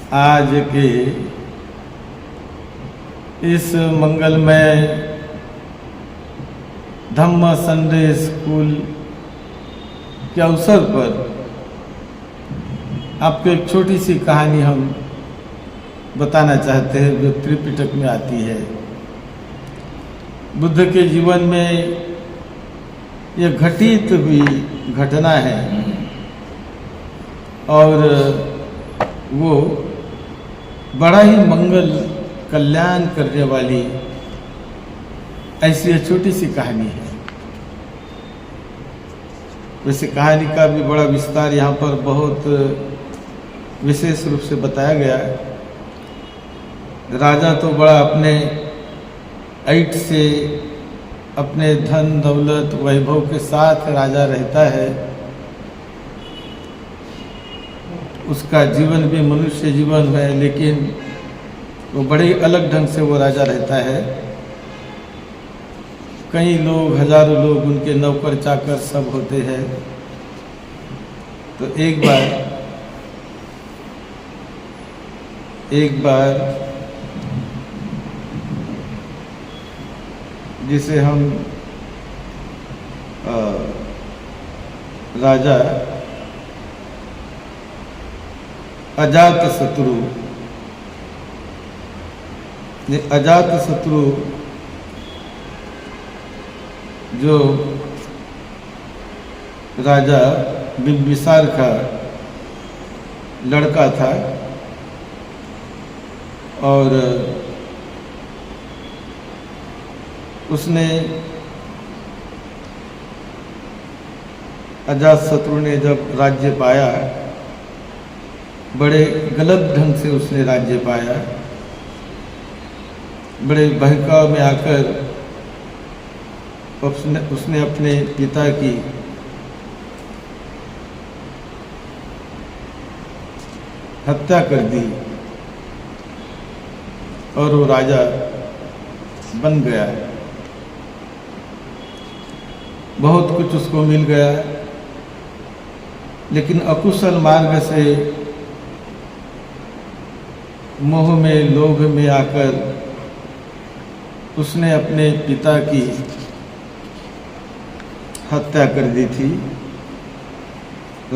आज के इस मंगलमय धम्म संडे स्कूल के अवसर पर आपको एक छोटी सी कहानी हम बताना चाहते हैं जो त्रिपिटक में आती है। बुद्ध के जीवन में यह घटित हुई घटना है और वो बड़ा ही मंगल कल्याण करने वाली ऐसी छोटी सी कहानी है। वैसे कहानी का भी बड़ा विस्तार यहाँ पर बहुत विशेष रूप से बताया गया है। राजा तो बड़ा अपने ऐट से अपने धन दौलत वैभव के साथ राजा रहता है। उसका जीवन भी मनुष्य जीवन है, लेकिन वो बड़े अलग ढंग से वो राजा रहता है। कई लोग, हजारों लोग उनके नौकर चाकर सब होते हैं। तो एक बार जिसे हम राजा अजातशत्रु जो राजा बिंबिसार का लड़का था और उसने अजातशत्रु ने जब राज्य पाया, बड़े गलत ढंग से उसने राज्य पाया। बड़े बहकाव में आकर उसने अपने पिता की हत्या कर दी और वो राजा बन गया। बहुत कुछ उसको मिल गया, लेकिन अकुशल मार्ग से मोह में, लोभ में आकर उसने अपने पिता की हत्या कर दी थी।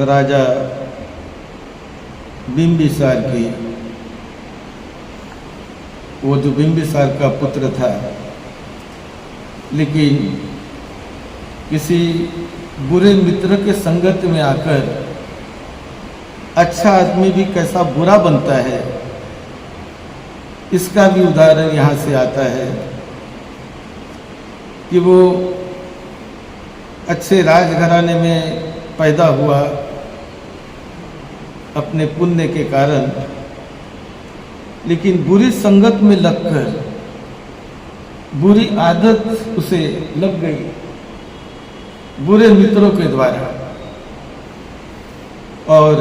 राजा बिंबिसार की, वो जो बिंबिसार का पुत्र था, लेकिन किसी बुरे मित्र के संगत में आकर अच्छा आदमी भी कैसा बुरा बनता है, इसका भी उदाहरण यहाँ से आता है कि वो अच्छे राजघराने में पैदा हुआ अपने पुण्य के कारण, लेकिन बुरी संगत में लगकर बुरी आदत उसे लग गई बुरे मित्रों के द्वारा, और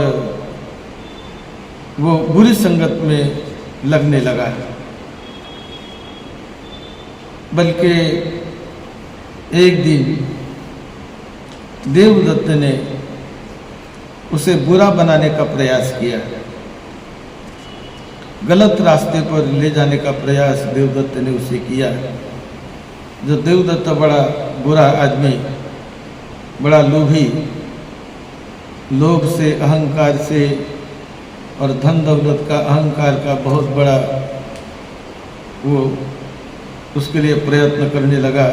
वो बुरी संगत में लगने लगा। बल्कि एक दिन देवदत्त ने उसे बुरा बनाने का प्रयास किया, गलत रास्ते पर ले जाने का प्रयास देवदत्त ने उसे किया। जो देवदत्त बड़ा बुरा आदमी, बड़ा लोभी, लोभ से, अहंकार से और धन दौलत का, अहंकार का बहुत बड़ा वो उसके लिए प्रयत्न करने लगा।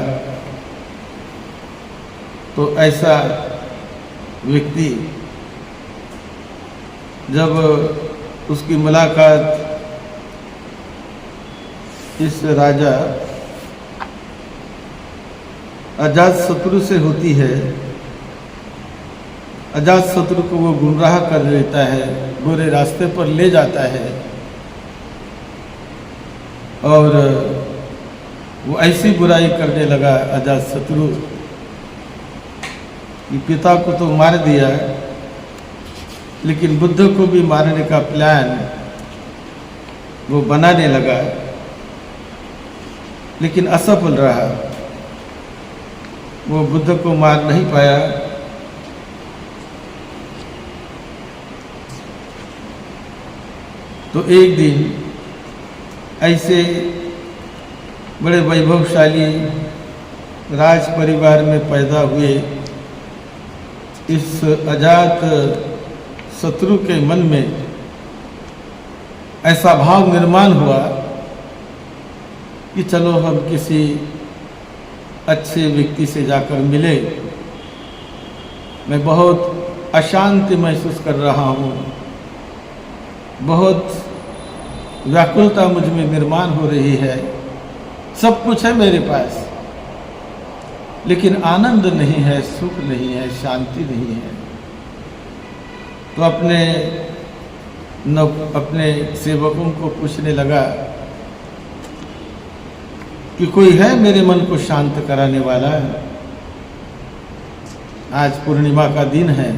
तो ऐसा व्यक्ति जब उसकी मुलाकात इस राजा अजातशत्रु से होती है, अजातशत्रु को वो गुमराह कर लेता है, बुरे रास्ते पर ले जाता है और वो ऐसी बुराई करने लगा अजातशत्रु कि पिता को तो मार दिया, लेकिन बुद्ध को भी मारने का प्लान वो बनाने लगा, लेकिन असफल रहा। वो बुद्ध को मार नहीं पाया। तो एक दिन ऐसे बड़े वैभवशाली राज परिवार में पैदा हुए इस अजात शत्रु के मन में ऐसा भाव निर्माण हुआ कि चलो हम किसी अच्छे व्यक्ति से जाकर मिले, मैं बहुत अशांति महसूस कर रहा हूँ, बहुत व्याकुलता मुझ में निर्माण हो रही है, सब कुछ है मेरे पास लेकिन आनंद नहीं है, सुख नहीं है, शांति नहीं है। तो अपने सेवकों को पूछने लगा कि कोई है मेरे मन को शांत कराने वाला। आज पूर्णिमा का दिन है,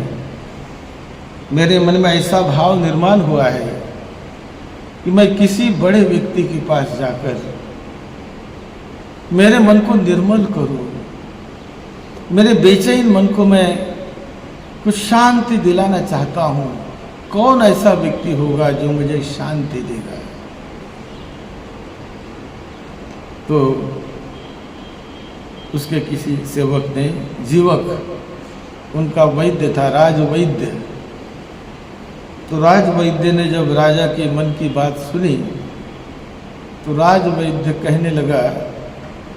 मेरे मन में ऐसा भाव निर्माण हुआ है कि मैं किसी बड़े व्यक्ति के पास जाकर मेरे मन को निर्मल करूं, मेरे बेचैन मन को मैं कुछ शांति दिलाना चाहता हूं। कौन ऐसा व्यक्ति होगा जो मुझे शांति देगा? तो उसके किसी सेवक ने, जीवक उनका वैद्य था, राज वैद्य, तो राज वैद्य ने जब राजा के मन की बात सुनी तो राज वैद्य कहने लगा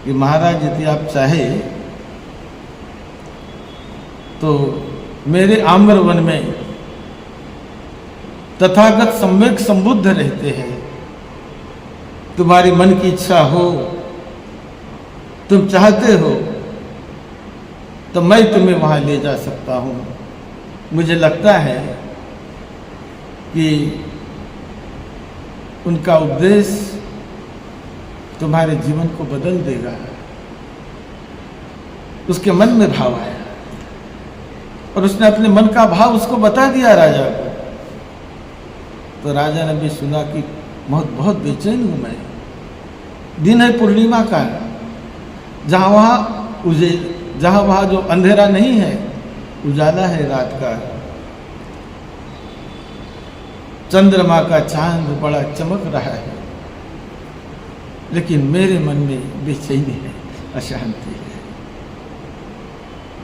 कि महाराज यदि आप चाहे तो मेरे आम्र वन में तथागत सम्यक संबुद्ध रहते हैं, तुम्हारी मन की इच्छा हो, तुम चाहते हो तो मैं तुम्हें वहां ले जा सकता हूं। मुझे लगता है कि उनका उपदेश तुम्हारे जीवन को बदल देगा। उसके मन में भाव आया और उसने अपने मन का भाव उसको बता दिया राजा को। तो राजा ने भी सुना कि बहुत बेचैन हूं मैं, दिन है पूर्णिमा का, जहां वहां जो अंधेरा नहीं है, उजाला है रात का, चंद्रमा का चांद बड़ा चमक रहा है, लेकिन मेरे मन में बेचैनी है, अशांति है।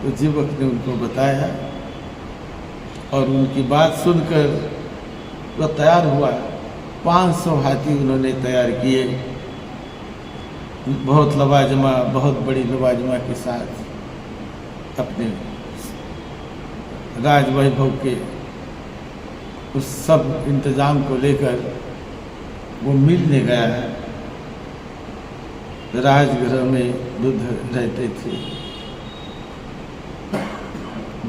तो जीवक ने उनको बताया और उनकी बात सुनकर वह तैयार हुआ। 500 हाथी उन्होंने तैयार किए, बहुत लवाजमा, बहुत बड़ी लवाजमा के साथ अपने राज वैभव के उस सब इंतजाम को लेकर वो मिलने गया है। राजगृह में बुद्ध रहते थे,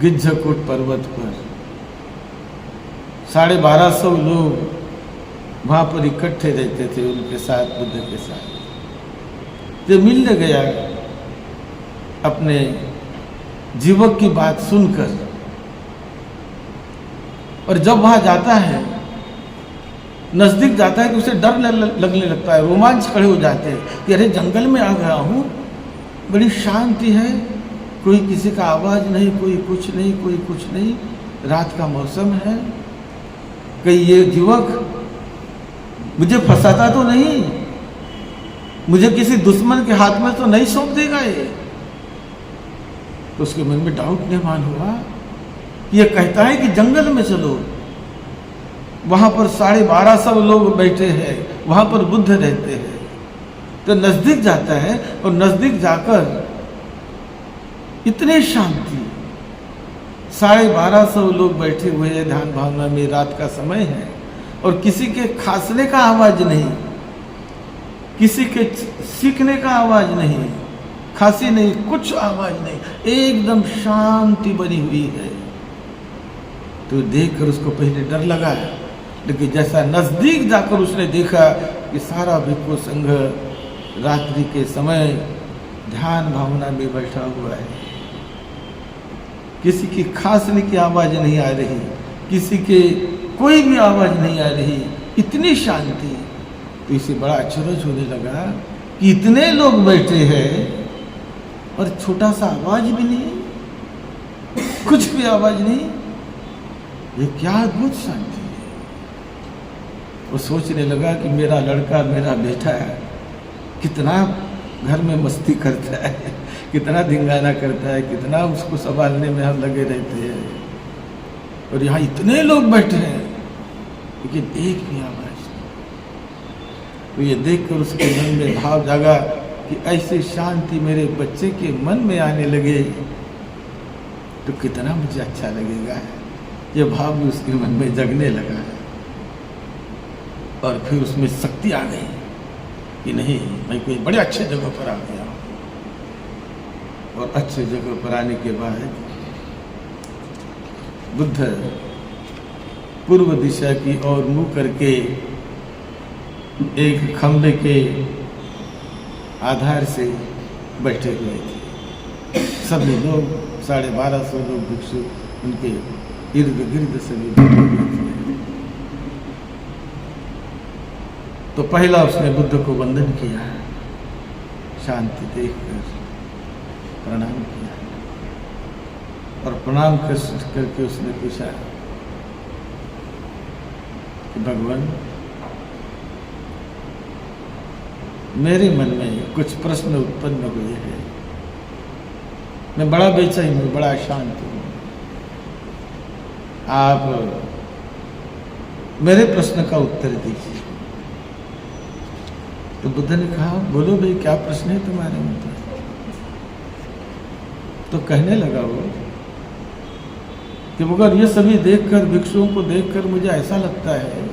गिज्झकूट पर्वत पर 1250 लोग वहां पर इकट्ठे रहते थे उनके साथ, बुद्ध के साथ। तो मिलने गया अपने जीवक की बात सुनकर, और जब वहां जाता है, नजदीक जाता है तो उसे डर लगने लगता है, रोमांच खड़े हो जाते हैं कि अरे जंगल में आ गया हूं, बड़ी शांति है, कोई किसी का आवाज नहीं, कोई कुछ नहीं, रात का मौसम है, कहीं ये युवक मुझे फंसाता तो नहीं, मुझे किसी दुश्मन के हाथ में तो नहीं सौंप देगा ये। तो उसके मन में डाउट निर्माण हुआ, ये कहता है कि जंगल में चलो, वहां पर 1250 लोग बैठे हैं, वहां पर बुद्ध रहते हैं। तो नजदीक जाता है और नजदीक जाकर इतनी शांति, 1250 लोग बैठे हुए हैं ध्यान भावना में, रात का समय है और किसी के खांसने का आवाज नहीं, किसी के सीखने का आवाज नहीं, खांसी नहीं, कुछ आवाज नहीं, एकदम शांति बनी हुई है। तो देखकर उसको पहले डर लगा, लेकिन जैसा नजदीक जाकर उसने देखा कि सारा भिक्षु संघ रात्रि के समय ध्यान भावना में बैठा हुआ है, किसी की खांसने की आवाज नहीं आ रही, किसी के कोई भी आवाज नहीं आ रही, इतनी शांति। तो इसे बड़ा अचरज होने लगा कि इतने लोग बैठे हैं और छोटा सा आवाज भी नहीं, कुछ भी आवाज नहीं, ये क्या अद्भुत शांति है। वो सोचने लगा कि मेरा लड़का, मेरा बेटा कितना घर में मस्ती करता है, कितना धिंगाना करता है, कितना उसको संभालने में हम लगे रहते हैं, और यहाँ इतने लोग बैठे हैं लेकिन एक भी आवाज नहीं। तो ये देखकर उसके मन में भाव जागा कि ऐसी शांति मेरे बच्चे के मन में आने लगे तो कितना मुझे अच्छा लगेगा। ये भाव भी उसके मन में जगने लगा और फिर उसमें शक्ति आ गई कि नहीं, मैं कोई बड़े अच्छे जगह पर आ गया हूँ। और अच्छे जगह पर आने के बाद बुद्ध पूर्व दिशा की ओर मुंह करके एक खंभे के आधार से बैठे हुए थे। सभी लोग 1250 लोग भिक्षु उनके इर्द गिर्द सभी बैठे हुए थे। तो पहला उसने बुद्ध को वंदन किया, शांति देखकर प्रणाम किया, और प्रणाम करके उसने पूछा कि भगवान, मेरे मन में कुछ प्रश्न उत्पन्न हुए हैं, मैं बड़ा बेचैन हूँ, बड़ा शांत हूँ, आप मेरे प्रश्न का उत्तर दीजिए। तो बुद्ध ने कहा, बोलो भाई, क्या प्रश्न है तुम्हारे मन में? तो कहने लगा वो कि मगर ये सभी देखकर, भिक्षुओं को देखकर मुझे ऐसा लगता है,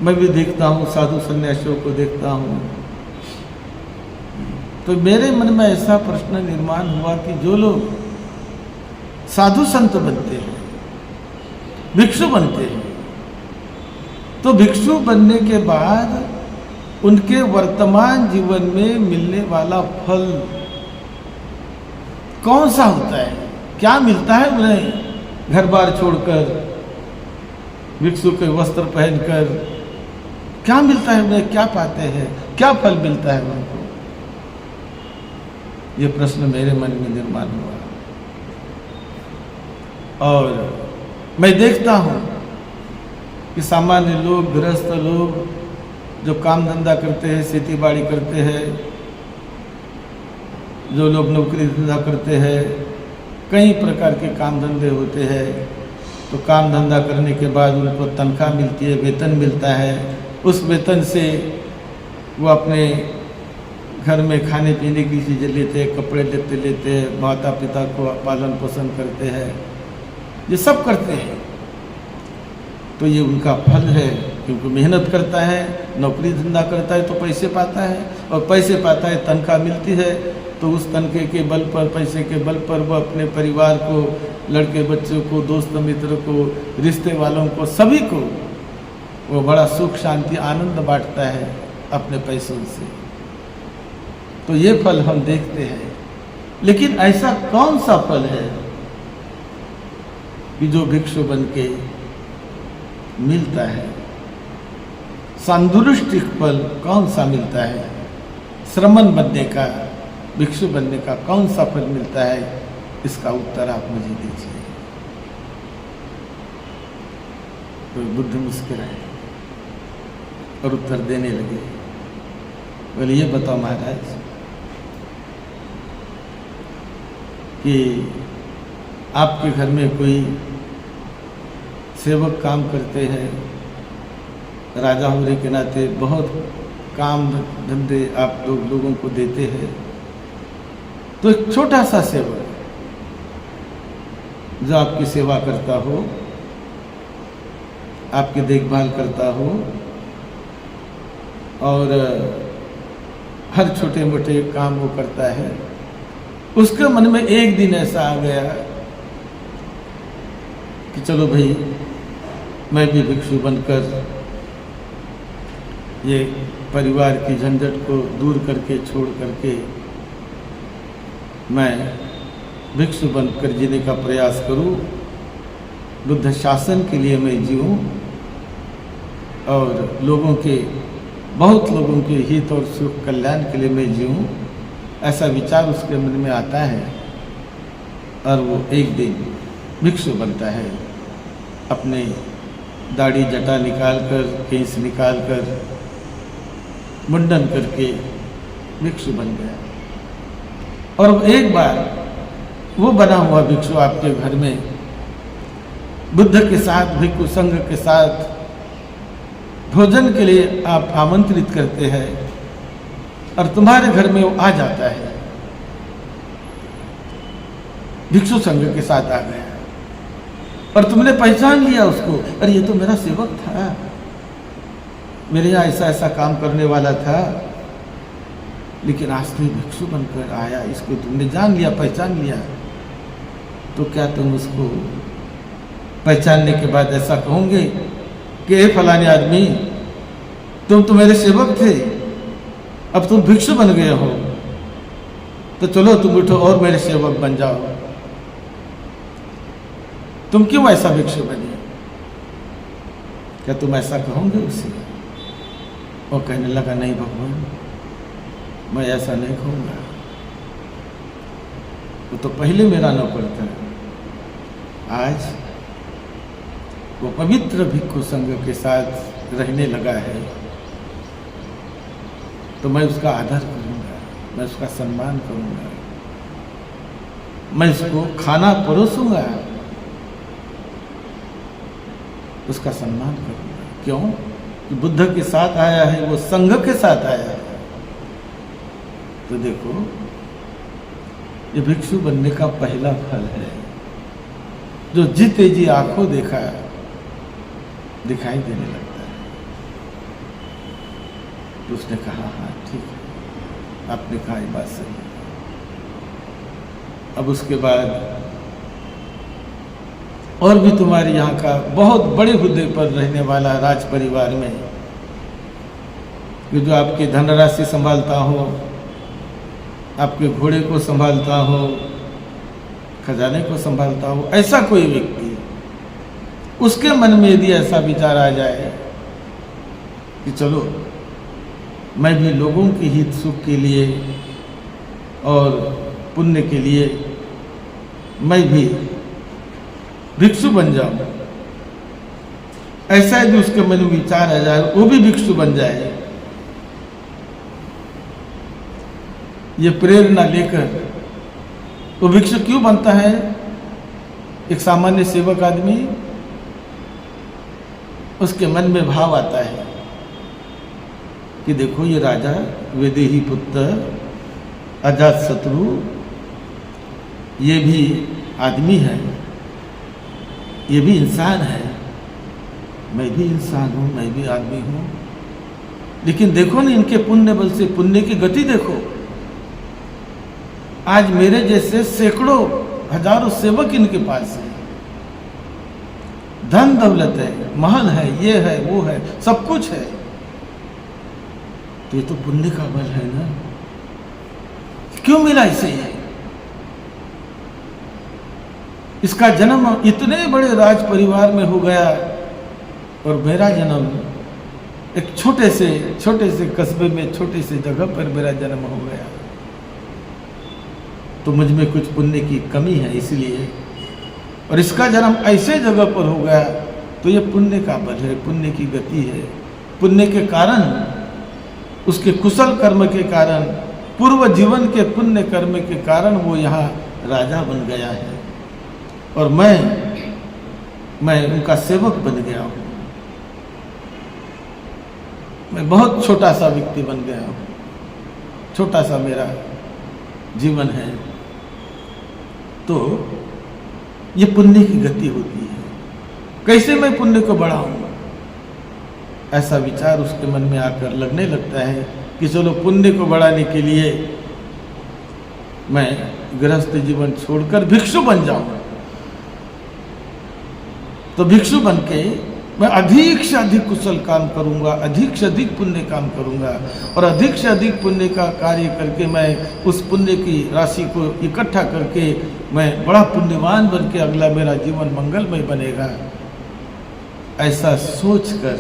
मैं भी देखता हूँ, साधु सन्यासियों को देखता हूँ, तो मेरे मन में ऐसा प्रश्न निर्माण हुआ कि जो लोग साधु संत बनते हैं, भिक्षु बनते हैं, तो भिक्षु बनने के बाद उनके वर्तमान जीवन में मिलने वाला फल कौन सा होता है? क्या मिलता है उन्हें घर बार छोड़कर, भिक्षु के वस्त्र पहनकर? क्या मिलता है उन्हें? क्या पाते हैं? क्या फल मिलता है उनको? ये प्रश्न मेरे मन में निर्माण हुआ। और मैं देखता हूँ कि सामान्य लोग, गृहस्थ लोग जो काम धंधा करते हैं, खेती बाड़ी करते हैं, जो लोग नौकरी धंधा करते हैं, कई प्रकार के काम धंधे होते हैं, तो काम धंधा करने के बाद उनको तनख्वाह मिलती है, वेतन मिलता है। उस वेतन से वो अपने घर में खाने पीने की चीज़ें लेते हैं, कपड़े लेते हैं, माता पिता को पालन पोषण करते हैं, ये सब करते हैं। तो ये उनका फल है, क्योंकि मेहनत करता है, नौकरी धंधा करता है तो पैसे पाता है, और पैसे पाता है, तनख्वाह मिलती है, तो उस तनख्वाह के बल पर, पैसे के बल पर वो अपने परिवार को, लड़के बच्चों को, दोस्त मित्र को, रिश्ते वालों को, सभी को वो बड़ा सुख शांति आनंद बांटता है अपने पैसों से। तो ये फल हम देखते हैं। लेकिन ऐसा कौन सा फल है कि जो भिक्षु बन के मिलता है? सांदुष्टिक फल कौन सा मिलता है? श्रमण बनने का, भिक्षु बनने का कौन सा फल मिलता है? इसका उत्तर आप मुझे दीजिए। तो बुद्ध मुस्कुराए और उत्तर देने लगे। बोले, ये बताओ महाराज कि आपके घर में कोई सेवक काम करते हैं, राजा होने के नाते बहुत काम धंधे आप लोगों को देते हैं, तो एक छोटा सा सेवक जो आपकी सेवा करता हो, आपकी देखभाल करता हो, और हर छोटे मोटे काम वो करता है, उसके मन में एक दिन ऐसा आ गया कि चलो भाई, मैं भी भिक्षु बनकर ये परिवार की झंझट को दूर करके, छोड़ करके मैं भिक्षु बनकर जीने का प्रयास करूं, बुद्ध शासन के लिए मैं जीऊं, और लोगों के, बहुत लोगों के हित और सुख कल्याण के लिए मैं जीऊं, ऐसा विचार उसके मन में आता है। और वो एक दिन भिक्षु बनता है, अपने दाढ़ी जटा निकाल कर, केस निकाल कर, मुंडन करके भिक्षु बन गया। और एक बार वो बना हुआ भिक्षु आपके घर में बुद्ध के साथ, भिक्षु संघ के साथ भोजन के लिए आप आमंत्रित करते हैं और तुम्हारे घर में वो आ जाता है, भिक्षु संघ के साथ आ गया और तुमने पहचान लिया उसको, अरे ये तो मेरा सेवक था, मेरे यहाँ ऐसा ऐसा काम करने वाला था, लेकिन आज तो भिक्षु बनकर आया, इसको तुमने जान लिया, पहचान लिया। तो क्या तुम उसको पहचानने के बाद ऐसा कहोगे कि ए फलाने आदमी, तुम तो मेरे सेवक थे, अब तुम भिक्षु बन गए हो, तो चलो तुम उठो और मेरे सेवक बन जाओ। तुम क्यों ऐसा भिक्षु बने? क्या तुम ऐसा कहोगे उसे? वो कहने लगा, नहीं भगवान, मैं ऐसा नहीं कहूँगा, वो तो पहले मेरा नौकर था, आज वो पवित्र भिक्षु संघ के साथ रहने लगा है, तो मैं उसका आदर करूँगा, मैं उसका सम्मान करूँगा, मैं उसको खाना परोसूंगा, उसका सम्मान करूँगा। क्यों? कि बुद्ध के साथ आया है, वो संघ के साथ आया है। तो देखो, ये भिक्षु बनने का पहला फल है, जो जीते जी आंखों देखा दिखाई देने लगता है। तो उसने कहा, हाँ ठीक है, आपने कहा ये बात सही है। अब उसके बाद और भी तुम्हारे यहाँ का बहुत बड़े हुद्दे पर रहने वाला राज परिवार में, कि जो आपकी धनराशि संभालता हो, आपके घोड़े को संभालता हो, खजाने को संभालता हो, ऐसा कोई व्यक्ति, उसके मन में यदि ऐसा विचार आ जाए कि चलो मैं भी लोगों के हित सुख के लिए और पुण्य के लिए मैं भी भिक्षु बन जाऊं, ऐसा यदि उसके मन में विचार आ जाए, वो भी भिक्षु बन जाए, ये प्रेरणा लेकर वो भिक्षु क्यों बनता है? एक सामान्य सेवक आदमी, उसके मन में भाव आता है कि देखो ये राजा वैदेही पुत्र अजात शत्रु, ये भी आदमी है, ये भी इंसान है, मैं भी इंसान हूँ, मैं भी आदमी हूँ, लेकिन देखो ना इनके पुण्य बल से, पुण्य की गति देखो, आज मेरे जैसे सैकड़ों हजारों सेवक इनके पास है, धन दौलत है, महल है, ये है, वो है, सब कुछ है, तो ये तो पुण्य का बल है ना। क्यों मिला इसे ये? इसका जन्म इतने बड़े राज परिवार में हो गया और मेरा जन्म एक छोटे से कस्बे में, छोटे से जगह पर मेरा जन्म हो गया, तो मुझ में कुछ पुण्य की कमी है इसलिए, और इसका जन्म ऐसे जगह पर हो गया, तो ये पुण्य का बल है, पुण्य की गति है, पुण्य के कारण, उसके कुशल कर्म के कारण, पूर्व जीवन के पुण्य कर्म के कारण वो यहाँ राजा बन गया है, और मैं उनका सेवक बन गया हूँ, मैं बहुत छोटा सा व्यक्ति बन गया हूँ, छोटा सा मेरा जीवन है। तो ये पुण्य की गति होती है, कैसे मैं पुण्य को बढ़ाऊं? ऐसा विचार उसके मन में आकर लगने लगता है कि चलो पुण्य को बढ़ाने के लिए मैं गृहस्थ जीवन छोड़कर भिक्षु बन जाऊं। तो भिक्षु बन के मैं अधिक से अधिक कुशल काम करूंगा, अधिक से अधिक पुण्य काम करूंगा, और अधिक से अधिक पुण्य का कार्य करके मैं उस पुण्य की राशि को इकट्ठा करके मैं बड़ा पुण्यवान बन के अगला मेरा जीवन मंगलमय बनेगा। ऐसा सोचकर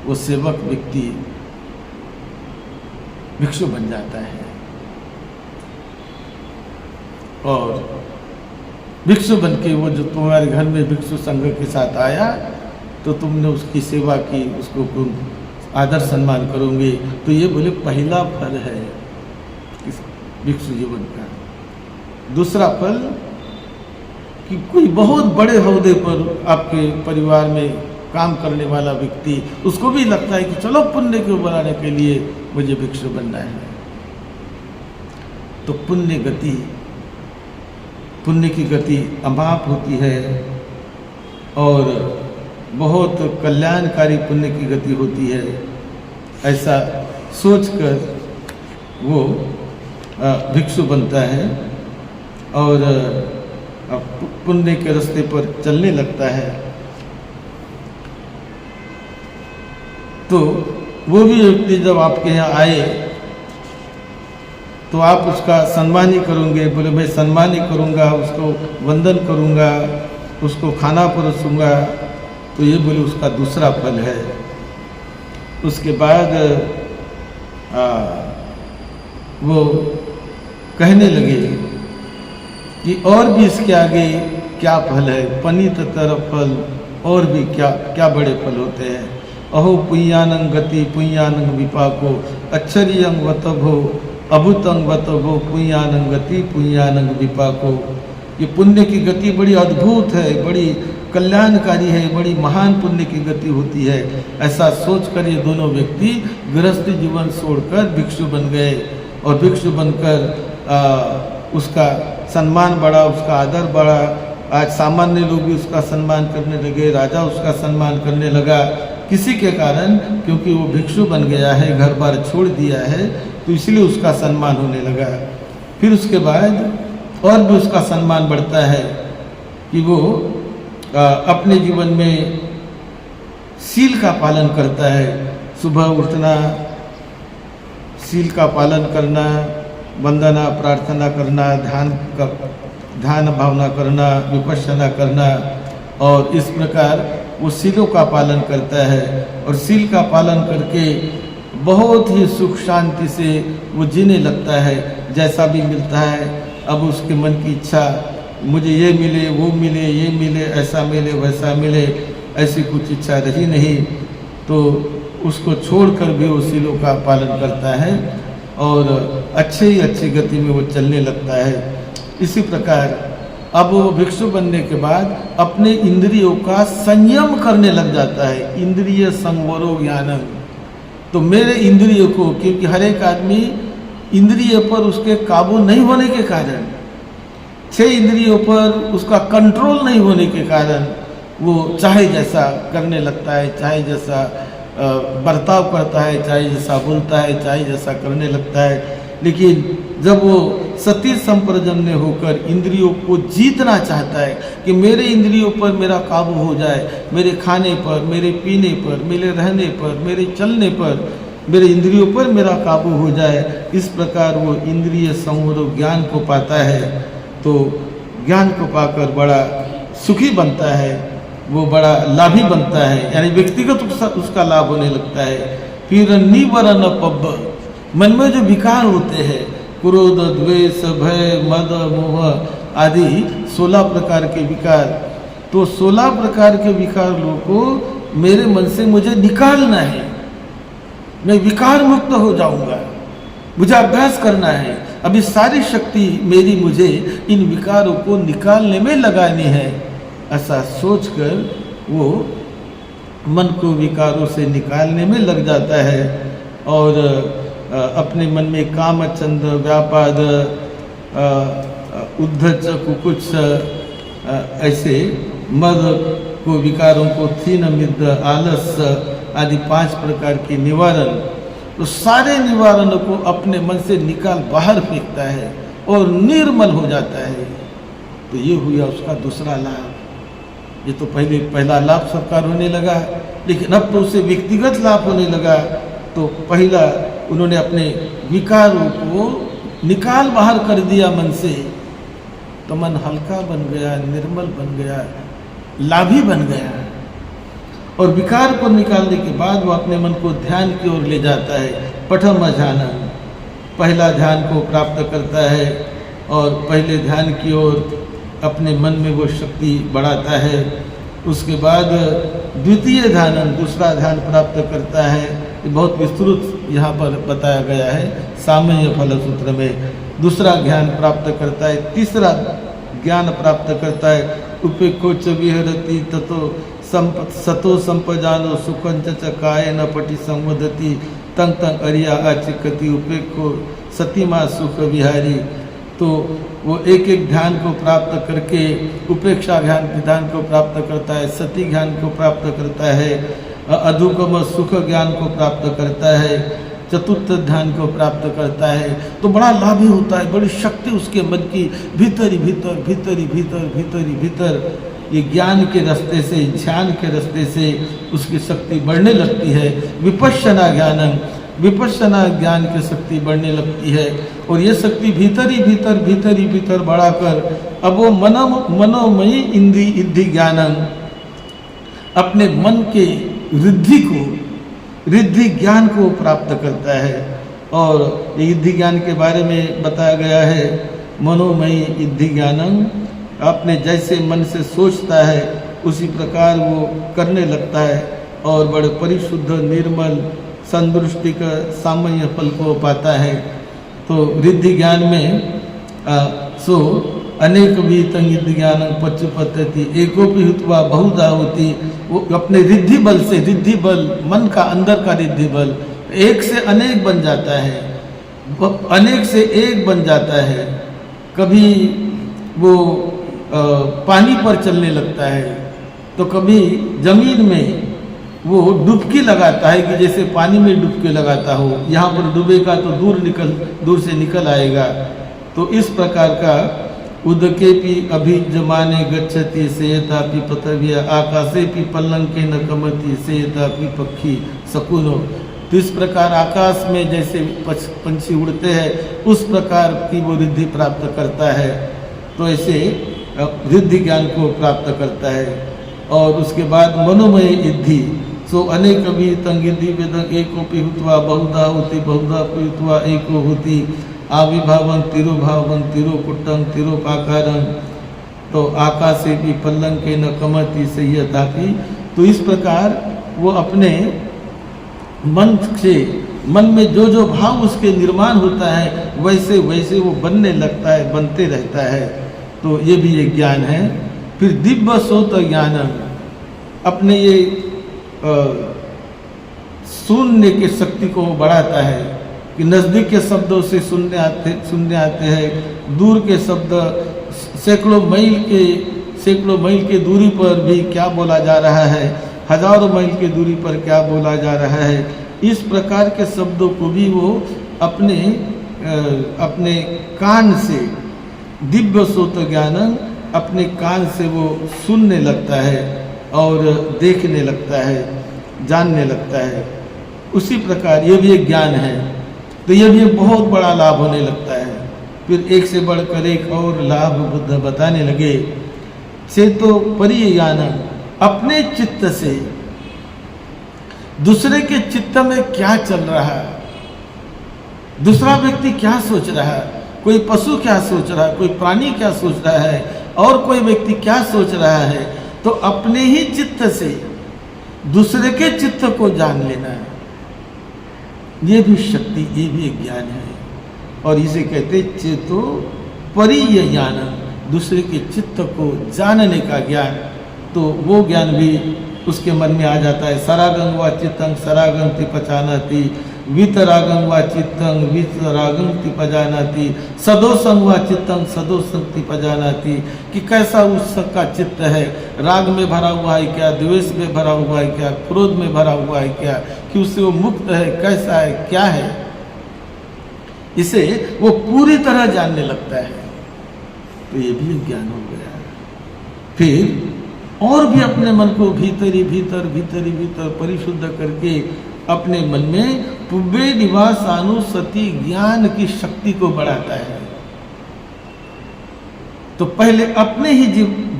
वो सेवक व्यक्ति भिक्षु बन जाता है और भिक्षु बन के वो जो तुम्हारे घर में भिक्षु संघ के साथ आया तो तुमने उसकी सेवा की, उसको तुम आदर सम्मान करोगे, तो ये बोले पहला फल है इस भिक्षु जीवन का। दूसरा फल कि कोई बहुत बड़े ओहदे पर आपके परिवार में काम करने वाला व्यक्ति, उसको भी लगता है कि चलो पुण्य को बढ़ाने के लिए मुझे भिक्षु बनना है। तो पुण्य की गति अमाप होती है और बहुत कल्याणकारी पुण्य की गति होती है। ऐसा सोचकर वो भिक्षु बनता है और पुण्य के रास्ते पर चलने लगता है। तो वो भी व्यक्ति जब आपके यहाँ आए तो आप उसका सम्मान ही करोगे। बोले मैं सम्मान ही करूँगा, उसको वंदन करूँगा, उसको खाना परोसूँगा, तो ये बोले उसका दूसरा फल है। उसके बाद वो कहने लगे कि और भी इसके आगे क्या फल है, पनीत तर फल, और भी क्या क्या बड़े फल होते हैं। अहो पुण्यानंग गति पुण्यानंग विपाको, अच्छरियंग वतभो अभुतंग वतभो पुण्यानंग गति पुण्यानंग विपाको। ये पुण्य की गति बड़ी अद्भुत है, बड़ी कल्याणकारी है, बड़ी महान पुण्य की गति होती है। ऐसा सोचकर ये दोनों व्यक्ति गृहस्थ जीवन छोड़कर भिक्षु बन गए और भिक्षु बनकर उसका सम्मान बढ़ा, उसका आदर बढ़ा। आज सामान्य लोग भी उसका सम्मान करने लगे, राजा उसका सम्मान करने लगा। किसी के कारण, क्योंकि वो भिक्षु बन गया है, घर बार छोड़ दिया है, तो इसलिए उसका सम्मान होने लगा। फिर उसके बाद और भी उसका सम्मान बढ़ता है कि वो अपने जीवन में सील का पालन करता है। सुबह उठना, सील का पालन करना, वंदना प्रार्थना करना, ध्यान भावना करना, विपश्यना करना, और इस प्रकार वो सीलों का पालन करता है। और सील का पालन करके बहुत ही सुख शांति से वो जीने लगता है। जैसा भी मिलता है, अब उसके मन की इच्छा, मुझे ये मिले, वो मिले, ये मिले, ऐसा मिले, वैसा मिले, ऐसी कुछ इच्छा रही नहीं, तो उसको छोड़कर भी वो सीलों का पालन करता है और अच्छे ही अच्छी गति में वो चलने लगता है। इसी प्रकार अब वो भिक्षु बनने के बाद अपने इंद्रियों का संयम करने लग जाता है। इंद्रिय संवरो ज्ञानम, तो मेरे इंद्रियों को, क्योंकि हर एक आदमी इंद्रिय पर उसके काबू नहीं होने के कारण, 6 इंद्रियों पर उसका कंट्रोल नहीं होने के कारण वो चाहे जैसा करने लगता है, चाहे जैसा बर्ताव करता है, चाहे जैसा बोलता है, चाहे जैसा करने लगता है। लेकिन जब वो सती संप्रजन्य होकर इंद्रियों को जीतना चाहता है कि मेरे इंद्रियों पर मेरा काबू हो जाए, मेरे खाने पर, मेरे पीने पर, मेरे रहने पर, मेरे चलने पर, मेरे इंद्रियों पर मेरा काबू हो जाए, इस प्रकार वो इंद्रिय संवर ज्ञान को पाता है। तो ज्ञान को पाकर बड़ा सुखी बनता है, वो बड़ा लाभी बनता है, यानी व्यक्तिगत उसका लाभ होने लगता है। फिर निवरण पब्ब, मन में जो विकार होते हैं, क्रोध, द्वेष, भय, मद, मोह आदि 16 प्रकार के विकार, तो 16 प्रकार के विकार को मेरे मन से मुझे निकालना है। मैं विकार मुक्त हो जाऊंगा, मुझे अभ्यास करना है। अभी सारी शक्ति मेरी मुझे इन विकारों को निकालने में लगानी है। ऐसा सोचकर वो मन को विकारों से निकालने में लग जाता है और अपने मन में काम, चंद, व्यापाद, उद्धच, कुकुत्स, ऐसे मद को, विकारों को, थीन, मिद, आलस आदि 5 प्रकार के निवारण, तो सारे निवारणों को अपने मन से निकाल बाहर फेंकता है और निर्मल हो जाता है। तो ये हुआ उसका दूसरा लाभ। ये तो पहला लाभ सरकार होने लगा, लेकिन अब तो उसे व्यक्तिगत लाभ होने लगा। तो पहला उन्होंने अपने विकारों को निकाल बाहर कर दिया मन से, तो मन हल्का बन गया, निर्मल बन गया, लाभी बन गया। और विकार को निकालने के बाद वो अपने मन को ध्यान की ओर ले जाता है। प्रथम ध्यान, पहला ध्यान को प्राप्त करता है और पहले ध्यान की ओर अपने मन में वो शक्ति बढ़ाता है। उसके बाद द्वितीय ध्यान, दूसरा ध्यान प्राप्त करता है। ये बहुत विस्तृत यहाँ पर बताया गया है सामान्य फल सूत्र में। दूसरा ज्ञान प्राप्त करता है। तीसरा ज्ञान प्राप्त करता है उपेक्षोच विहरति ततो सतो संपजानो सुखंच च काय न पटि संवदति तंग तंग अरिया आचिकति उपेक्षो सतीमा सुख विहारी। तो वो एक एक ध्यान को प्राप्त करके उपेक्षा ध्यान को प्राप्त करता है, सती ज्ञान को प्राप्त करता है, अधुकम सुख ज्ञान को प्राप्त करता है, चतुर्थ ध्यान को प्राप्त करता है। तो बड़ा लाभ ही होता है, बड़ी शक्ति उसके मन की भीतर ही भीतर भीतर ही भीतर भीतर ही भीतर ये ज्ञान के रास्ते से, ध्यान के रास्ते से उसकी शक्ति बढ़ने लगती है। विपश्यना ज्ञान की शक्ति बढ़ने लगती है और ये शक्ति भीतर ही भीतर बढ़ाकर अब वो मनोमयी इंद्री ज्ञानम, अपने मन के रिद्धि ज्ञान को प्राप्त करता है। और ये रिद्धि ज्ञान के बारे में बताया गया है, मनोमयी रिद्धि ज्ञानम, अपने जैसे मन से सोचता है उसी प्रकार वो करने लगता है और बड़े परिशुद्ध निर्मल संदृष्टि का सामान्य फल को पाता है। तो रिद्धि ज्ञान में सो अनेक भी तंगित ज्ञान पच्चुपत्ति एकोपि हुत्वा बहुधा होती। वो अपने रिद्धि बल से, रिद्धि बल मन का अंदर का रिद्धि बल एक से अनेक बन जाता है, अनेक से एक बन जाता है। कभी वो पानी पर चलने लगता है तो कभी जमीन में वो डुबकी लगाता है कि जैसे पानी में डुबकी लगाता हो, यहाँ पर डूबेगा तो दूर से निकल आएगा। तो इस प्रकार का उदके पी अभिजमाने गच्छति सेयतापि पतव्य आकाशे पी पल्लंके न कमति सेयतापि पक्षी शकुनो। तो इस प्रकार आकाश में जैसे पंछी उड़ते हैं उस प्रकार की वो रिद्धि प्राप्त करता है। तो ऐसे रिद्धि ज्ञान को प्राप्त करता है। और उसके बाद मनोमय रिद्धि, सो अनेक भी तंगिद्धि वेदं एकोपि हुत्वा बहुधा होती बहुधा हुत्वा एको होती आविभावं तिरोकुट्टं तिरोपाकारं। तो आकाशे भी पल्लंके न कमति सह्यतापि। तो इस प्रकार वो अपने मन से, मन में जो जो भाव उसके निर्माण होता है वैसे वैसे वो बनने लगता है, बनते रहता है। तो ये भी एक ज्ञान है। फिर दिव्य सोत ज्ञान, अपने ये सुनने की शक्ति को बढ़ाता है कि नज़दीक के शब्दों से सुनने आते हैं, दूर के शब्द सैकड़ों मील के दूरी पर भी क्या बोला जा रहा है, हजारों मील की दूरी पर क्या बोला जा रहा है। इस प्रकार के शब्दों को भी वो अपने कान से, दिव्य सोत ज्ञान, अपने कान से वो सुनने लगता है और देखने लगता है, जानने लगता है। उसी प्रकार ये भी एक ज्ञान है। तो ये भी एक बहुत बड़ा लाभ होने लगता है। फिर एक से बढ़कर एक और लाभ बुद्ध बताने लगे। से तो परिज्ञान, अपने चित्त से दूसरे के चित्त में क्या चल रहा है, दूसरा व्यक्ति क्या सोच रहा है, कोई पशु क्या सोच रहा है, कोई प्राणी क्या सोच रहा है और कोई व्यक्ति क्या सोच रहा है, तो अपने ही चित्त से दूसरे के चित्त को जान लेना है। ये भी शक्ति, ये भी एक ज्ञान है। और इसे कहते चेतो परिय ज्ञान, दूसरे के चित्त को जानने का ज्ञान। तो वो ज्ञान भी उसके मन में आ जाता है। सरागं वा चित्तं सरागं ति पचानाति, वितरागं वा चित्तं वितरागं ति पजानाति, सदोषं वा चित्तं सदोषं ति पजानाति। कि कैसा उसका चित्त है, राग में भरा हुआ है क्या, द्वेष में भरा हुआ है क्या, क्रोध में भरा हुआ है क्या, कि उससे वो मुक्त है, कैसा है, क्या है, इसे वो पूरी तरह जानने लगता है। तो ये भी ज्ञान हो गया। फिर और भी अपने मन को भीतर ही भीतर परिशुद्ध करके अपने मन में पुब्बे निवासानुसति ज्ञान की शक्ति को बढ़ाता है। तो पहले अपने ही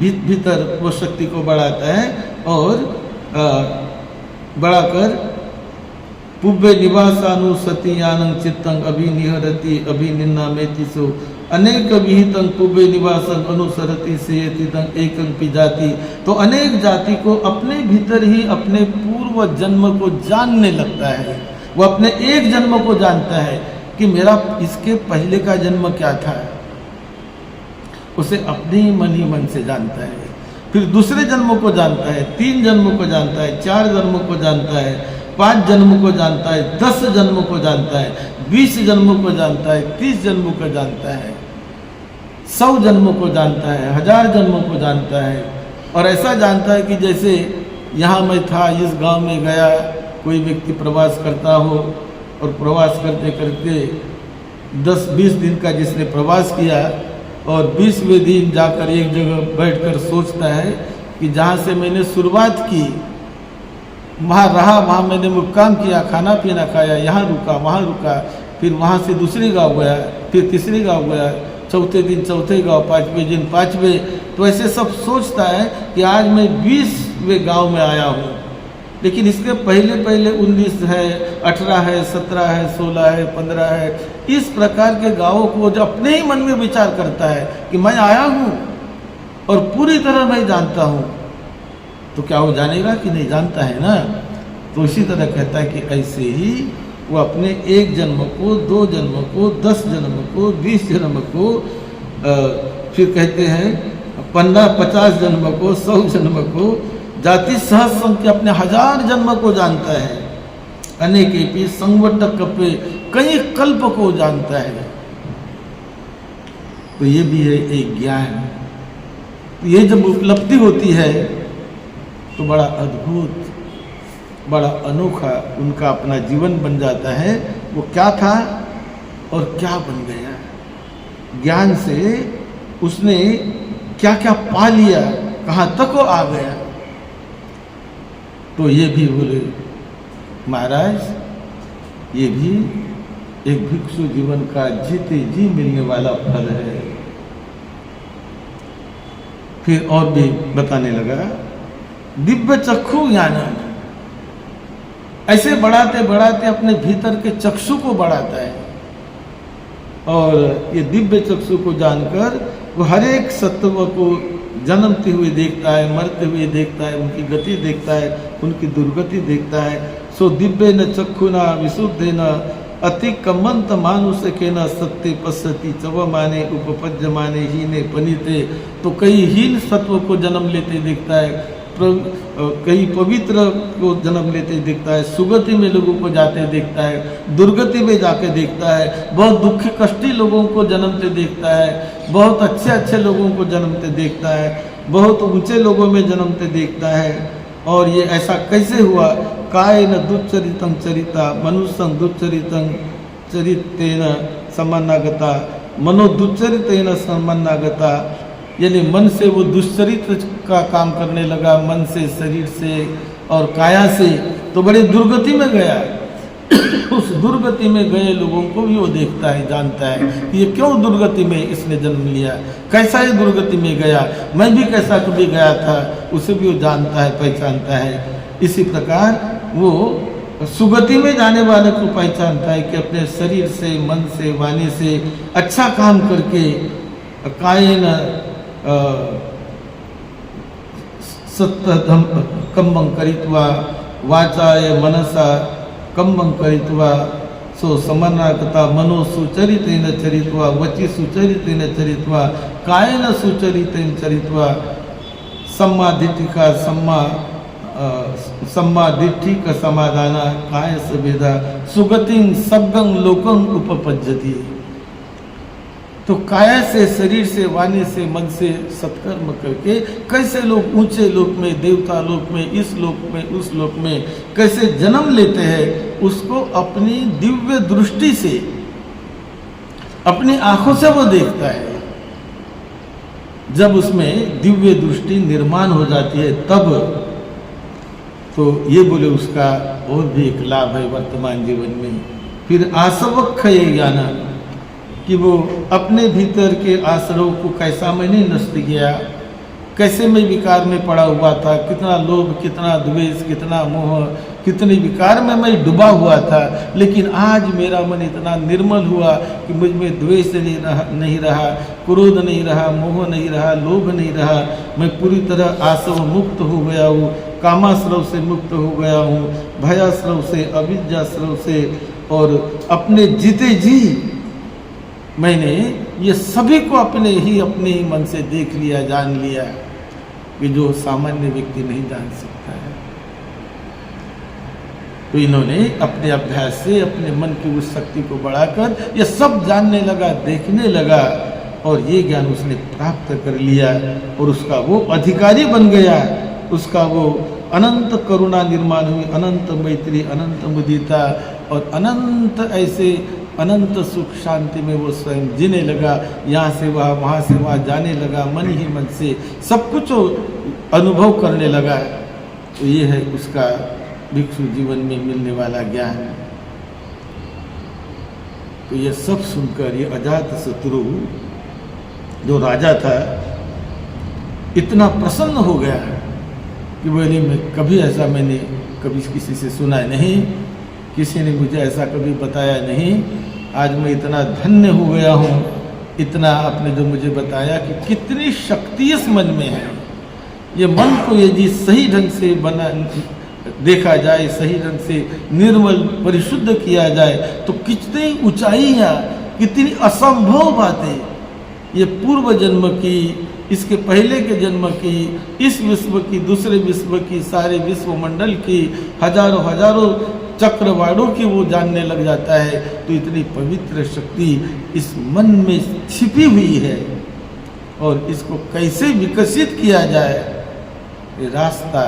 भीतर वो शक्ति को बढ़ाता है और बढ़ाकर पुब्बे निवासानुसति ज्ञानं चित्तं अभिनिहरति अभिनिन्नामेति सो अनेक विहितं कुबे निवासं अनुसरति सेयति तं एकं पि जाति। तो अनेक जाति को अपने भीतर ही अपने पूर्व जन्म को जानने लगता है। वो अपने एक जन्म को जानता है कि मेरा इसके पहले का जन्म क्या था, उसे अपने ही मन से जानता है। फिर दूसरे जन्मों को जानता है, 3 जन्मों को जानता है, 4 जन्मों को जानता है, 5 जन्मों को जानता है, 10 जन्मों को जानता है, 20 जन्मों को जानता है, 30 जन्मों को जानता है, 100 जन्मों को जानता है, 1000 जन्मों को जानता है। और ऐसा जानता है कि जैसे यहाँ मैं था, इस गांव में गया, कोई व्यक्ति प्रवास करता हो और प्रवास करते करते 10-20 दिन का जिसने प्रवास किया और 20वें दिन जाकर एक जगह बैठकर सोचता है कि जहाँ से मैंने शुरुआत की वहाँ रहा, वहाँ मैंने मुक्काम किया, खाना पीना खाया, यहाँ रुका, वहाँ रुका, फिर वहाँ से दूसरे गांव गया, फिर तीसरे गांव गया, चौथे दिन चौथे गांव, 5वें दिन 5वें। तो ऐसे सब सोचता है कि आज मैं 20वें गांव में आया हूँ। लेकिन इसके पहले 19 है, 18 है, 17 है, 16 है, 15 है, इस प्रकार के गांवों को जो अपने ही मन में विचार करता है कि मैं आया हूँ और पूरी तरह मैं जानता हूँ, तो क्या वो जानेगा कि नहीं? जानता है ना। तो इसी तरह कहता है कि ऐसे ही वो अपने एक जन्म को, 2 जन्म को, 10 जन्म को, 20 जन्म को, फिर कहते हैं 50 जन्म को, 100 जन्म को, जाति सहस्र के अपने 1000 जन्म को जानता है। अनेकेपि संवटक पे कई कल्प को जानता है। तो ये भी है एक ज्ञान। तो ये जब उपलब्धि होती है तो बड़ा अद्भुत, बड़ा अनोखा उनका अपना जीवन बन जाता है। वो क्या था और क्या बन गया, ज्ञान से उसने क्या क्या पा लिया, कहाँ तक वो आ गया। तो ये भी बोले महाराज, ये भी एक भिक्षु जीवन का जीते जी मिलने वाला फल है। फिर और भी बताने लगा, दिव्य चक्षु ज्ञान, ऐसे बढ़ाते बढ़ाते अपने भीतर के चक्षु को बढ़ाता है। और ये दिव्य चक्षु को जानकर वो हर एक सत्व को जन्मते हुए देखता है, मरते हुए देखता है, उनकी गति देखता है, उनकी दुर्गति देखता है। सो दिव्य न चक्षुना विशुद्धे न अति कमंत मानुष के न सत्य पश्यति चव माने उपपज्य माने हीने पनीते। तो कई हीन सत्व को जन्म लेते देखता है, कई पवित्र को जन्म लेते देखता है, सुगति में लोगों को जाते देखता है, दुर्गति में जाके देखता है, बहुत दुखी कष्टी लोगों को जन्मते देखता है, बहुत अच्छे अच्छे लोगों को जन्मते देखता है, बहुत ऊंचे लोगों में जन्मते देखता है। और ये ऐसा कैसे हुआ? काय न दुच्चरितं चरिता मनुष्यं दुच्चरितं चरितेन समानागता मनो दुच्चरितेन समानागता। यानी मन से वो दुष्चरित्र का काम करने लगा, मन से, शरीर से और काया से, तो बड़े दुर्गति में गया। उस दुर्गति में गए लोगों को भी वो देखता है, जानता है कि ये क्यों दुर्गति में इसने जन्म लिया, कैसा ये दुर्गति में गया, मैं भी कैसा कभी गया था, उसे भी वो जानता है, पहचानता है। इसी प्रकार वो सुगति में जाने वाले को पहचानता है कि अपने शरीर से, मन से, वाणी से अच्छा काम करके कायेन सत्तम कम्बं करित्वा वाचाय मनसा कम्बं करित्वा सो समनागता मनो सुचरितेन चरित्वा वचि सुचरितेन चरित्वा कायेन सुचरितेन चरित्वा सम्मा दिट्ठिका सम्मा दिट्ठिक समाधाना काय सभेदा सुगतिं सब्गं लोकं उपपज्यति। तो काया से, शरीर से, वाणी से, मन से सत्कर्म करके कैसे लोग ऊंचे लोक में, देवता लोक में, इस लोक में, उस लोक में कैसे जन्म लेते हैं, उसको अपनी दिव्य दृष्टि से, अपनी आंखों से वो देखता है। जब उसमें दिव्य दृष्टि निर्माण हो जाती है तब तो ये बोले उसका और भी एक लाभ है वर्तमान जीवन में। फिर आसवक्ष ज्ञान कि वो अपने भीतर के आश्रव को कैसा मैंने नष्ट किया, कैसे मैं विकार में पड़ा हुआ था, कितना लोभ, कितना द्वेष, कितना मोह, कितने विकार में मैं डूबा हुआ था। लेकिन आज मेरा मन इतना निर्मल हुआ कि मुझ में द्वेष नहीं रहा, क्रोध नहीं रहा, मोह नहीं रहा, लोभ नहीं रहा। मैं पूरी तरह आसव मुक्त हो गया हूँ, कामाश्रव से मुक्त हो गया हूँ, भयाश्रव से, अविद्याश्रव से। और अपने जीते जी मैंने ये सभी को अपने ही मन से देख लिया, जान लिया कि जो सामान्य व्यक्ति नहीं जान सकता है। तो इन्होंने अपने अभ्यास से अपने मन की उस शक्ति को बढ़ाकर ये सब जानने लगा, देखने लगा, और ये ज्ञान उसने प्राप्त कर लिया और उसका वो अधिकारी बन गया। उसका वो अनंत करुणा निर्माण हुई, अनंत मैत्री, अनंत मुदिता और अनंत ऐसे अनंत सुख शांति में वो स्वयं जीने लगा। यहाँ से वहाँ से वहाँ जाने लगा, मन ही मन से सब कुछ अनुभव करने लगा। तो ये है उसका भिक्षु जीवन में मिलने वाला ज्ञान। तो ये सब सुनकर ये अजातशत्रु जो राजा था इतना प्रसन्न हो गया कि बोले मैं कभी ऐसा मैंने कभी किसी से सुना नहीं, किसी ने मुझे ऐसा कभी बताया नहीं। आज मैं इतना धन्य हो गया हूँ, इतना आपने जो मुझे बताया कि कितनी शक्ति इस मन में है। ये मन को यदि सही ढंग से देखा जाए, सही ढंग से निर्मल परिशुद्ध किया जाए तो कितनी ऊंचाइयाँ, कितनी असंभव बातें ये पूर्व जन्म की, इसके पहले के जन्म की, इस विश्व की, दूसरे विश्व की, सारे विश्व मंडल की, हजारों हजारों चक्रवाड़ों की वो जानने लग जाता है। तो इतनी पवित्र शक्ति इस मन में छिपी हुई है और इसको कैसे विकसित किया जाए, ये रास्ता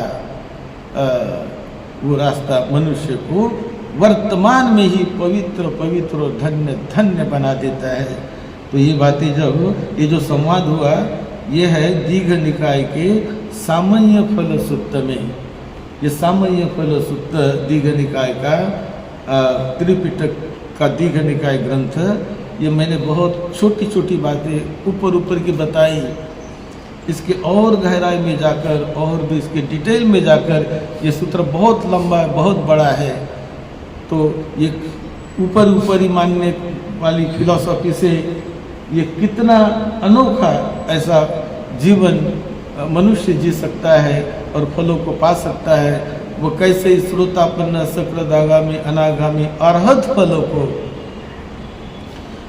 वो रास्ता मनुष्य को वर्तमान में ही पवित्र पवित्र और धन्य धन्य बना देता है। तो ये बातें जब ये जो संवाद हुआ ये है दीघ निकाय के सामान्य फल सूत्र में। ये सामान्य फल सूत्र दीघ निकाय का त्रिपिटक का दीघ निकाय ग्रंथ, ये मैंने बहुत छोटी छोटी बातें ऊपर ऊपर की बताई। इसके और गहराई में जाकर और भी इसके डिटेल में जाकर ये सूत्र बहुत लंबा है, बहुत बड़ा है। तो ये ऊपर ऊपर ही मानने वाली फिलॉसफी से ये कितना अनोखा ऐसा जीवन मनुष्य जी सकता है और फलों को पा सकता है। वो कैसे श्रोतापन्न सकृदागामी अनागामी अरहत फलों को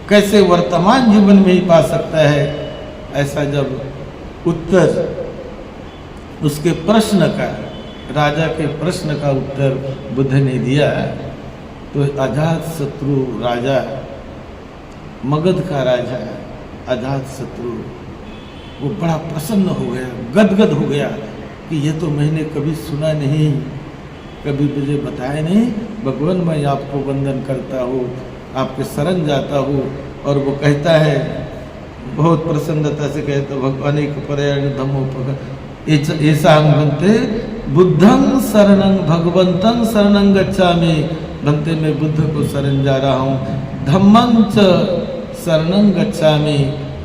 कैसे वर्तमान जीवन में ही पा सकता है। ऐसा जब उत्तर उसके प्रश्न का, राजा के प्रश्न का उत्तर बुद्ध ने दिया तो अजातशत्रु राजा, मगध का राजा अजातशत्रु, वो बड़ा प्रसन्न हो गया, गदगद हो गया कि ये तो मैंने कभी सुना नहीं, कभी मुझे बताया नहीं। भगवान मैं आपको वंदन करता हूँ, आपके शरण जाता हूँ। और वो कहता है बहुत प्रसन्नता से कहता, भगवान एक पर्याय धम्मोपग ऐसा हम बनते बुद्धं शरणं भगवंतं शरणं गच्छामि, बनते मैं बुद्ध को शरण जा रहा हूँ, धम्मं च शरणं गच्छामि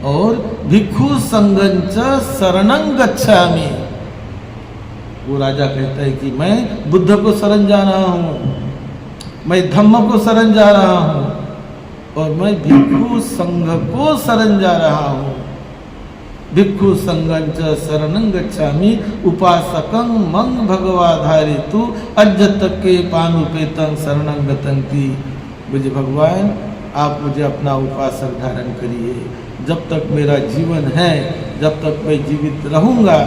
और भिक्षु संघं च शरणं गच्छामि। वो राजा कहता है कि मैं बुद्ध को शरण जा रहा हूँ, मैं धम्म को शरण जा रहा हूँ और मैं भिक्षु संघ को शरण जा रहा हूँ। भिक्षु संघं च शरणं गच्छामि उपासकं मंग भगवाधारितु अज्जतके पानुपेतं शरणं गतंति। मुझे भगवान आप मुझे अपना उपासक धारण करिए, जब तक मेरा जीवन है, जब तक मैं जीवित रहूँगा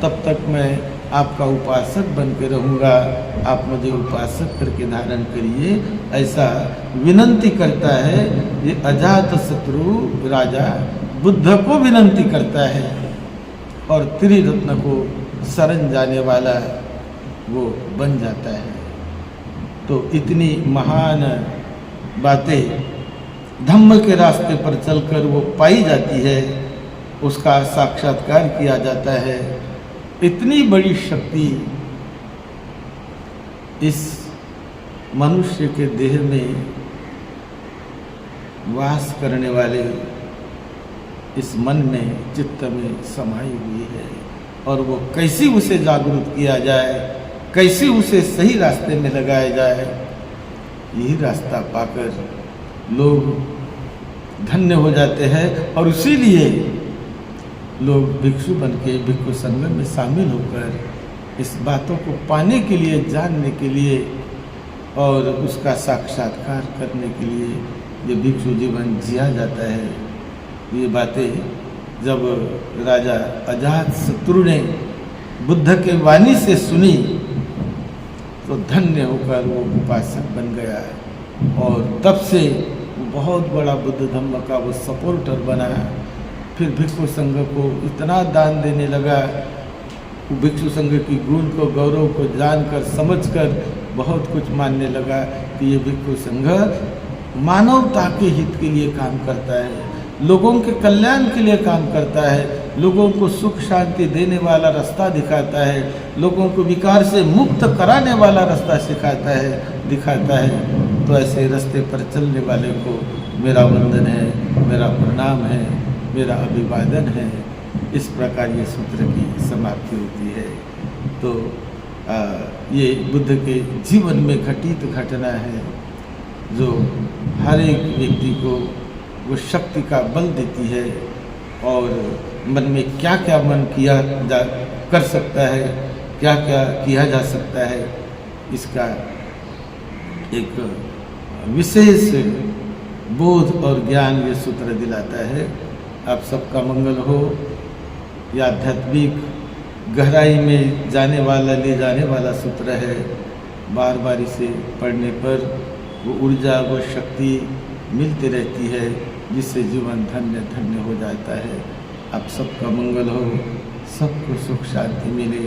तब तक मैं आपका उपासक बन के रहूँगा, आप मुझे उपासक करके धारण करिए, ऐसा विनंती करता है। ये अजातशत्रु राजा बुद्ध को विनंती करता है और त्रिरत्न को शरण जाने वाला वो बन जाता है। तो इतनी महान बातें धम्म के रास्ते पर चलकर वो पाई जाती है, उसका साक्षात्कार किया जाता है। इतनी बड़ी शक्ति इस मनुष्य के देह में वास करने वाले इस मन में, चित्त में समाई हुई है। और वो कैसे उसे जागरूक किया जाए, कैसे उसे सही रास्ते में लगाया जाए, यही रास्ता पाकर लोग धन्य हो जाते हैं। और इसीलिए लोग भिक्षु बन के भिक्षु संगम में शामिल होकर इस बातों को पाने के लिए, जानने के लिए और उसका साक्षात्कार करने के लिए ये भिक्षु जीवन जिया जाता है। ये बातें जब राजा अजातशत्रु ने बुद्ध के वाणी से सुनी तो धन्य होकर वो उपासक बन गया और तब से वो बहुत बड़ा बुद्ध धम्म का वो सपोर्टर बना। फिर भिक्षु संघ को इतना दान देने लगा, भिक्षु संघ की गुण को, गौरव को जानकर समझकर बहुत कुछ मानने लगा कि ये भिक्षु संघ मानवता के हित के लिए काम करता है, लोगों के कल्याण के लिए काम करता है, लोगों को सुख शांति देने वाला रास्ता दिखाता है, लोगों को विकार से मुक्त कराने वाला रास्ता दिखाता है। तो ऐसे रास्ते पर चलने वाले को मेरा वंदन है, मेरा प्रणाम है, मेरा अभिवादन है। इस प्रकार ये सूत्र की समाप्ति होती है। तो ये बुद्ध के जीवन में घटित घटना है जो हर एक व्यक्ति को वो शक्ति का बल देती है और मन में क्या क्या मन कर सकता है, क्या क्या किया जा सकता है, इसका एक विशेष बोध और ज्ञान ये सूत्र दिलाता है। आप सबका मंगल हो। यह आध्यात्मिक गहराई में जाने वाला, ले जाने वाला सूत्र है। बार बार इसे पढ़ने पर वो ऊर्जा, वो शक्ति मिलती रहती है जिससे जीवन धन्य धन्य हो जाता है। आप सबका मंगल हो, सबको सुख शांति मिले,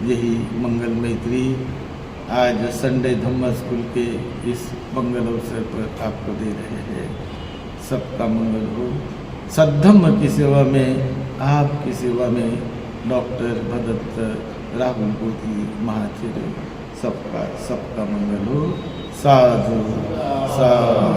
यही मंगल मैत्री आज संडे धम्म स्कूल के इस मंगल अवसर पर आपको दे रहे हैं। सबका मंगल हो। सद्धम्म की सेवा में, आपकी सेवा में डॉक्टर भदत्त राहुल बोधी महाथिर सबका मंगल हो। साधु साधु।